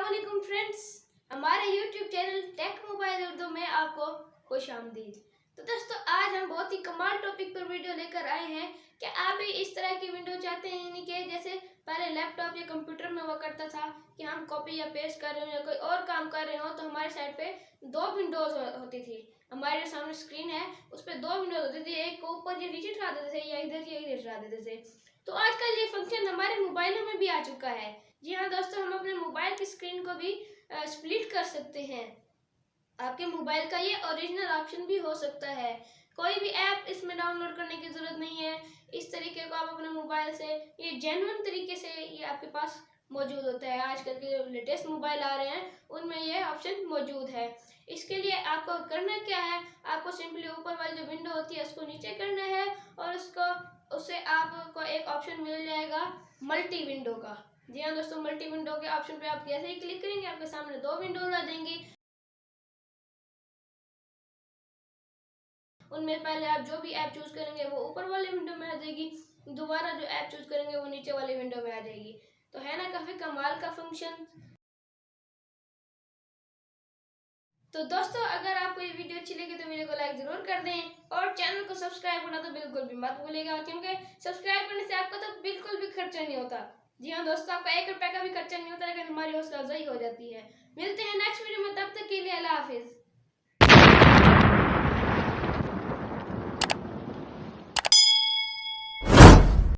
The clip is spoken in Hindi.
अस्सलाम फ्रेंड्स, हमारे YouTube channel tech mobile Urdu में आपको खुशामदीद। तो दोस्तों, आज हम बहुत ही कमाल टॉपिक पर वीडियो लेकर आए हैं कि आप भी इस तरह की विंडो चाहते हैं, यानी कि जैसे पहले लैपटॉप या कंप्यूटर में हुआ करता था कि हम कॉपी या पेस्ट कर रहे हो या कोई और काम कर रहे हो तो हमारे साइड पे दो विंडोज होती थी। हमारे जो सामने स्क्रीन है उस पर दो विंडोज होती थी, एक को ऊपर या नीचे चढ़ा देते थे या इधर चढ़ा देते थे। तो आजकल ये फंक्शन हमारे मोबाइलों में भी आ चुका है। जी हाँ दोस्तों, हम अपने मोबाइल की स्क्रीन को भी स्प्लिट कर सकते हैं। आपके मोबाइल का ये ओरिजिनल ऑप्शन भी हो सकता है। कोई भी ऐप इसमें डाउनलोड करने की ज़रूरत नहीं है। इस तरीके को आप अपने मोबाइल से, ये जेन्युइन तरीके से ये आपके पास मौजूद होता है। आजकल के जो लेटेस्ट मोबाइल आ रहे हैं उनमें ये ऑप्शन मौजूद है। इसके लिए आपको करना क्या है, आपको सिंपली ऊपर वाली जो विंडो होती है उसको नीचे करना है और उससे आपको एक ऑप्शन मिल जाएगा मल्टी विंडो का। जी हाँ दोस्तों, मल्टी विंडो के ऑप्शन पे आप जैसे ही क्लिक करेंगे आपके सामने दो विंडोज आ जाएंगी। उनमें पहले आप जो भी ऐप चूज करेंगे वो ऊपर वाले विंडो में आ जाएगी, दोबारा जो ऐप चूज करेंगे वो नीचे वाले विंडो में आ जाएगी। तो है ना काफी कमाल का फंक्शन। तो दोस्तों, अगर आपको ये वीडियो अच्छी लगी तो वीडियो को लाइक जरूर कर दें और चैनल को सब्सक्राइब करना तो बिल्कुल भी मत भूलिएगा, क्योंकि सब्सक्राइब करने से आपको तो बिल्कुल भी खर्चा नहीं होता। जी हाँ दोस्तों, आपका 1 रुपए का भी खर्चा नहीं होता, लेकिन हमारी हौसला अफजाई हो जाती है। मिलते हैं नेक्स्ट वीडियो में, तब तक के लिए अल्लाह हाफिज।